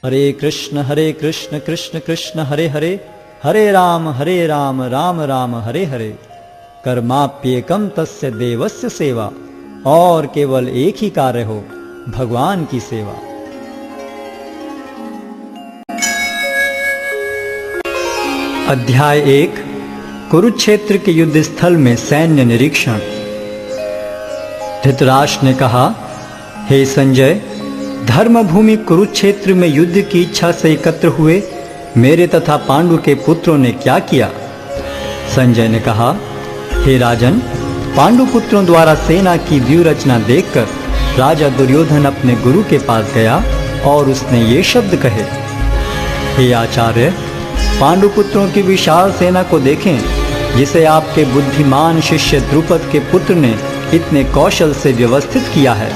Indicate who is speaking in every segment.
Speaker 1: हरे कृष्ण कृष्ण कृष्ण हरे हरे, हरे राम राम राम हरे हरे। कर्माप्येकम तस्य देवस्य सेवा, और केवल एक ही कार्य हो, भगवान की सेवा। अध्याय 1। कुरुक्षेत्र के युद्ध स्थल में सैन्य निरीक्षण। धृतराष्ट्र ने कहा, हे संजय, धर्मभूमि कुरुक्षेत्र में युद्ध की इच्छा से एकत्र हुए मेरे तथा पांडु के पुत्रों ने क्या किया? संजय ने कहा, हे राजन, पांडु पुत्रों द्वारा सेना की व्यूह रचना देखकर राजा दुर्योधन अपने गुरु के पास गया और उसने ये शब्द कहे, हे आचार्य, पांडु पुत्रों की विशाल सेना को देखें, जिसे आपके बुद्धिमान शिष्य द्रुपद के पुत्र ने इतने कौशल से व्यवस्थित किया है।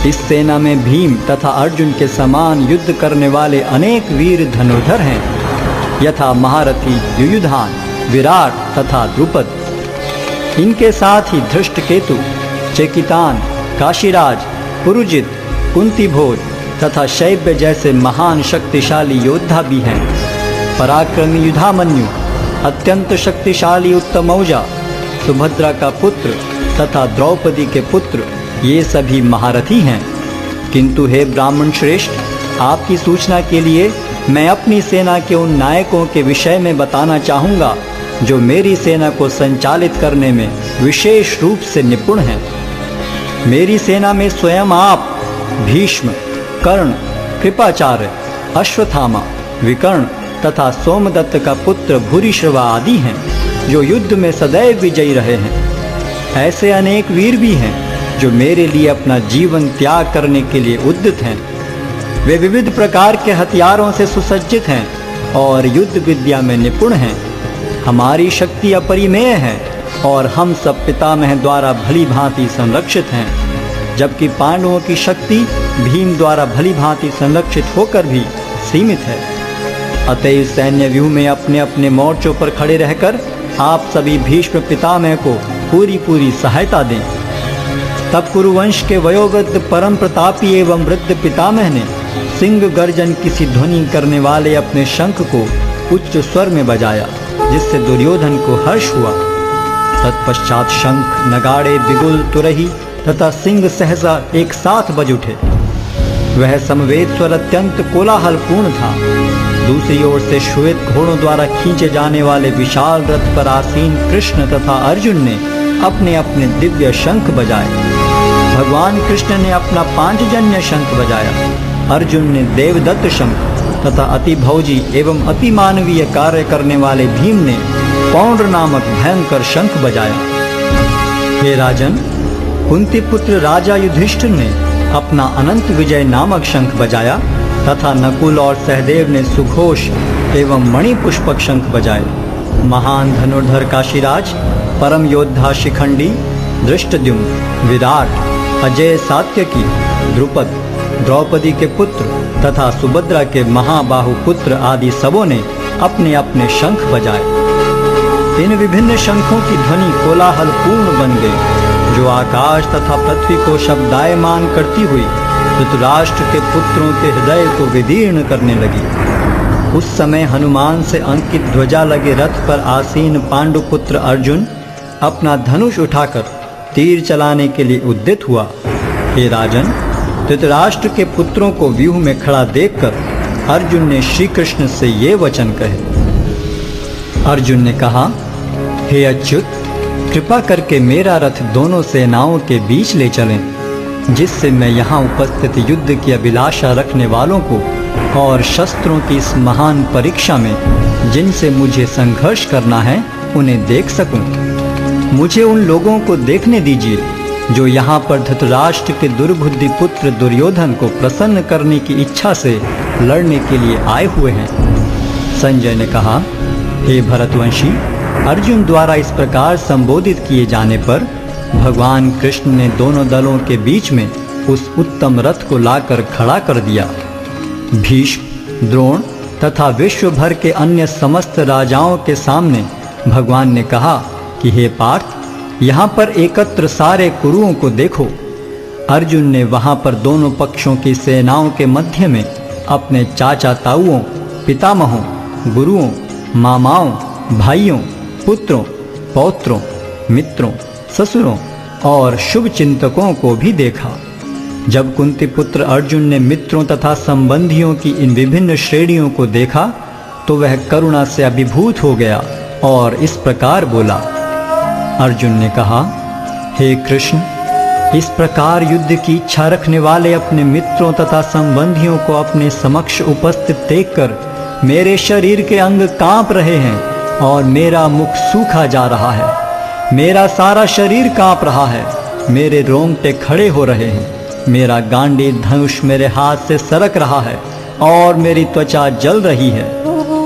Speaker 1: इस सेना में भीम तथा अर्जुन के समान युद्ध करने वाले अनेक वीर धनुर्धर हैं, यथा महारथी युयुधान, विराट तथा द्रुपद। इनके साथ ही धृष्टकेतु, चेकितान, काशीराज, पुरुजित, कुंतीभोज तथा शैब्य जैसे महान शक्तिशाली योद्धा भी हैं। पराक्रमी युधामन्यु, अत्यंत शक्तिशाली उत्तमौजा, सुभद्रा का पुत्र तथा द्रौपदी के पुत्र, ये सभी महारथी हैं। किंतु हे ब्राह्मण श्रेष्ठ, आपकी सूचना के लिए मैं अपनी सेना के उन नायकों के विषय में बताना चाहूँगा जो मेरी सेना को संचालित करने में विशेष रूप से निपुण हैं। मेरी सेना में स्वयं आप, भीष्म, कर्ण, कृपाचार्य, अश्वत्थामा, विकर्ण तथा सोमदत्त का पुत्र भूरिश्रवा आदि हैं, जो युद्ध में सदैव विजयी रहे हैं। ऐसे अनेक वीर भी हैं जो मेरे लिए अपना जीवन त्याग करने के लिए उद्यत हैं। वे विविध प्रकार के हथियारों से सुसज्जित हैं और युद्ध विद्या में निपुण हैं। हमारी शक्ति अपरिमेय है और हम सब पितामह द्वारा भली भांति संरक्षित हैं, जबकि पांडवों की शक्ति भीम द्वारा भली भांति संरक्षित होकर भी सीमित है। अतएव सैन्य व्यूह में अपने अपने मोर्चों पर खड़े रहकर आप सभी भीष्म पितामह को पूरी सहायता दें। तब कुरुवंश के वयोवृद्ध परम प्रतापी एवं वृद्ध पितामह ने सिंह गर्जन की सी ध्वनि करने वाले अपने शंख को उच्च स्वर में बजाया, जिससे दुर्योधन को हर्ष हुआ। तत्पश्चात शंख, नगाड़े, बिगुल, तुरही तथा सिंह सहसा एक साथ बज उठे। वह समवेत स्वर अत्यंत कोलाहलपूर्ण था। दूसरी ओर से श्वेत घोड़ों द्वारा खींचे जाने वाले विशाल रथ पर आसीन कृष्ण तथा अर्जुन ने अपने अपने दिव्य शंख बजाए। भगवान कृष्ण ने अपना पांचजन्य शंख बजाया, अर्जुन ने देवदत्त शंख तथा अति भौजी एवं अति मानवीय कार्य करने वाले भीम ने पौंड्र नामक भयंकर शंख बजाया। हे राजन, कुंती पुत्र राजा युधिष्ठिर ने अपना अनंत विजय नामक शंख बजाया तथा नकुल और सहदेव ने सुघोष एवं मणिपुष्पक शंख बजाए। महान धनुर्धर काशीराज, परम योद्धा शिखंडी, धृष्टद्युम्न, विराट, अजय सात्यकी, द्रुपद, द्रौपदी के पुत्र तथा सुभद्रा के महाबाहु पुत्र आदि सबों ने अपने अपने शंख बजाए। इन विभिन्न शंखों की ध्वनि कोलाहल पूर्ण बन गई, जो आकाश तथा पृथ्वी को शब्दायमान करती हुई धृतराष्ट्र के पुत्रों के हृदय को विदीर्ण करने लगी। उस समय हनुमान से अंकित ध्वजा लगे रथ पर आसीन पांडुपुत्र अर्जुन अपना धनुष उठाकर तीर चलाने के लिए उद्यत हुआ। हे राजन, धृतराष्ट्र के पुत्रों को व्यूह में खड़ा देखकर अर्जुन ने श्री कृष्ण से ये वचन कहे। अर्जुन ने कहा, हे अच्युत, कृपा करके मेरा रथ दोनों सेनाओं के बीच ले चलें, जिससे मैं यहाँ उपस्थित युद्ध की अभिलाषा रखने वालों को और शस्त्रों की इस महान परीक्षा में जिनसे मुझे संघर्ष करना है उन्हें देख सकूं। मुझे उन लोगों को देखने दीजिए जो यहाँ पर धृतराष्ट्र के दुर्बुद्धि पुत्र दुर्योधन को प्रसन्न करने की इच्छा से लड़ने के लिए आए हुए हैं। संजय ने कहा, हे भरतवंशी, अर्जुन द्वारा इस प्रकार संबोधित किए जाने पर भगवान कृष्ण ने दोनों दलों के बीच में उस उत्तम रथ को लाकर खड़ा कर दिया। भीष्म, द्रोण तथा विश्व भर के अन्य समस्त राजाओं के सामने भगवान ने कहा कि हे पार्थ, यहाँ पर एकत्र सारे कुरुओं को देखो। अर्जुन ने वहाँ पर दोनों पक्षों की सेनाओं के मध्य में अपने चाचा ताऊओं, पितामहों, गुरुओं, मामाओं, भाइयों, पुत्रों, पौत्रों, मित्रों, ससुरों और शुभ चिंतकों को भी देखा। जब कुंती पुत्र अर्जुन ने मित्रों तथा संबंधियों की इन विभिन्न श्रेणियों को देखा तो वह करुणा से अभिभूत हो गया और इस प्रकार बोला। अर्जुन ने कहा, हे कृष्ण, इस प्रकार युद्ध की इच्छा रखने वाले अपने मित्रों तथा संबंधियों को अपने समक्ष उपस्थित देखकर मेरे शरीर के अंग कांप रहे हैं और मेरा मुख सूखा जा रहा है। मेरा सारा शरीर कांप रहा है, मेरे रोंगटे खड़े हो रहे हैं, मेरा गांडीव धनुष मेरे हाथ से सरक रहा है और मेरी त्वचा जल रही है।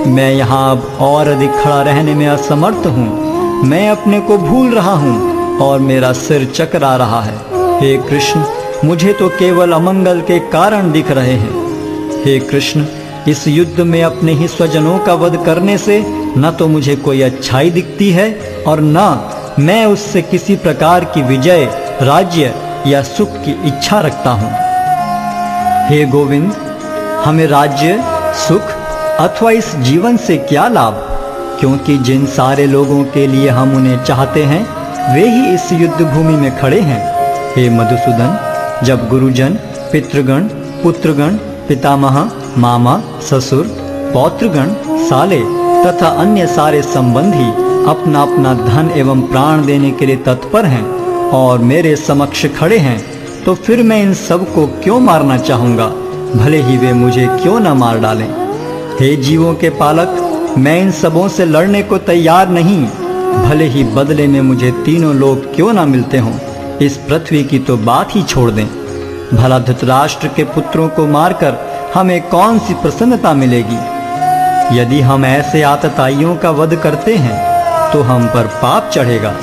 Speaker 1: मैं यहाँ अब और अधिक खड़ा रहने में असमर्थ हूँ। मैं अपने को भूल रहा हूँ और मेरा सिर चकरा रहा है। हे कृष्ण, मुझे तो केवल अमंगल के कारण दिख रहे हैं। हे कृष्ण, इस युद्ध में अपने ही स्वजनों का वध करने से न तो मुझे कोई अच्छाई दिखती है और न मैं उससे किसी प्रकार की विजय, राज्य या सुख की इच्छा रखता हूँ। हे गोविंद, हमें राज्य, सुख अथवा इस जीवन से क्या लाभ, क्योंकि जिन सारे लोगों के लिए हम उन्हें चाहते हैं वे ही इस युद्ध भूमि में खड़े हैं। हे मधुसूदन, जब गुरुजन, पितृगण, पुत्रगण, पितामह, मामा, ससुर, पौत्रगण, साले तथा अन्य सारे संबंधी अपना अपना धन एवं प्राण देने के लिए तत्पर हैं और मेरे समक्ष खड़े हैं, तो फिर मैं इन सब को क्यों मारना चाहूँगा, भले ही वे मुझे क्यों न मार डालें। हे जीवों के पालक, मैं इन सबों से लड़ने को तैयार नहीं, भले ही बदले में मुझे तीनों लोग क्यों न मिलते हों। इस पृथ्वी की तो बात ही छोड़ दें। भला धृतराष्ट्र के पुत्रों को मारकर हमें कौन सी प्रसन्नता मिलेगी। यदि हम ऐसे आतताइयों का वध करते हैं तो हम पर पाप चढ़ेगा।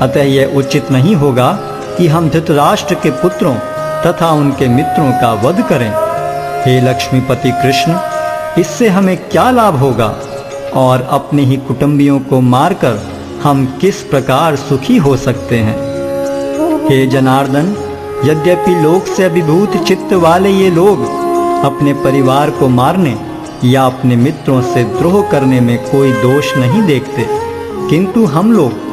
Speaker 1: अतः यह उचित नहीं होगा कि हम धृतराष्ट्र के पुत्रों तथा उनके मित्रों का वध करें। हे लक्ष्मीपति कृष्ण, इससे हमें क्या लाभ होगा और अपने ही कुटुंबियों को मारकर हम किस प्रकार सुखी हो सकते हैं। हे जनार्दन, यद्यपि लोक से अभिभूत चित्त वाले ये लोग अपने परिवार को मारने या अपने मित्रों से द्रोह करने में कोई दोष नहीं देखते, किंतु हम लोग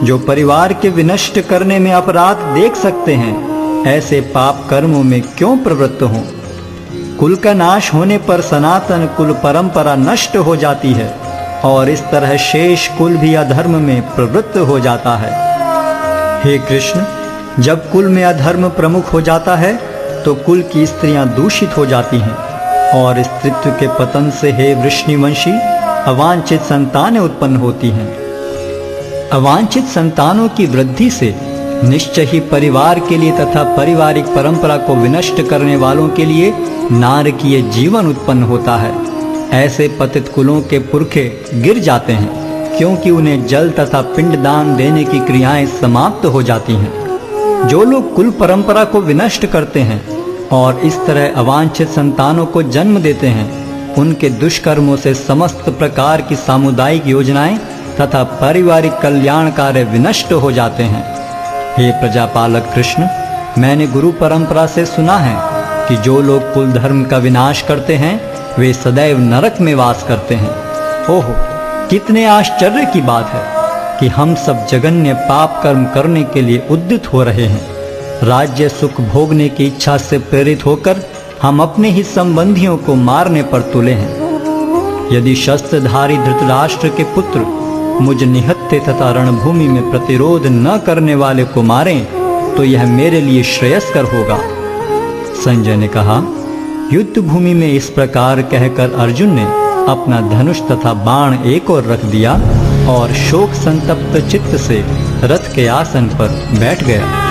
Speaker 1: जो परिवार के विनष्ट करने में अपराध देख सकते हैं, ऐसे पाप कर्मों में क्यों प्रवृत्त हों। कुल का नाश होने पर सनातन कुल परंपरा नष्ट हो जाती है और इस तरह शेष कुल भी अधर्म में प्रवृत्त हो जाता है। हे कृष्ण, जब कुल में अधर्म प्रमुख हो जाता है तो कुल की स्त्रियां दूषित हो जाती हैं और स्त्रीत्व के पतन से हे वृष्णिवंशी अवांछित संतानें उत्पन्न होती हैं। अवांछित संतानों की वृद्धि से निश्चय ही परिवार के लिए तथा पारिवारिक परंपरा को विनष्ट करने वालों के लिए नारकीय जीवन उत्पन्न होता है। ऐसे पतित कुलों के पुरखे गिर जाते हैं क्योंकि उन्हें जल तथा पिंडदान देने की क्रियाएं समाप्त हो जाती हैं। जो लोग कुल परंपरा को विनष्ट करते हैं और इस तरह अवांछित संतानों को जन्म देते हैं, उनके दुष्कर्मों से समस्त प्रकार की सामुदायिक योजनाएं तथा पारिवारिक कल्याण कार्य विनष्ट हो जाते हैं। हे प्रजापालक कृष्ण, मैंने गुरु परंपरा से सुना है कि जो लोग कुल धर्म का विनाश करते हैं वे सदैव नरक में वास करते हैं। ओहो, कितने आश्चर्य की बात है कि हम सब जघन्य पाप कर्म करने के लिए उद्यत हो रहे हैं। राज्य सुख भोगने की इच्छा से प्रेरित होकर हम अपने ही संबंधियों को मारने पर तुले हैं। यदि शस्त्रधारी धृतराष्ट्र के पुत्र मुझ निहत्थे तथा रणभूमि में प्रतिरोध न करने वाले को मारें तो यह मेरे लिए श्रेयस्कर होगा। संजय ने कहा, युद्ध भूमि में इस प्रकार कहकर अर्जुन ने अपना धनुष तथा बाण एक ओर रख दिया और शोक संतप्त चित्त से रथ के आसन पर बैठ गया।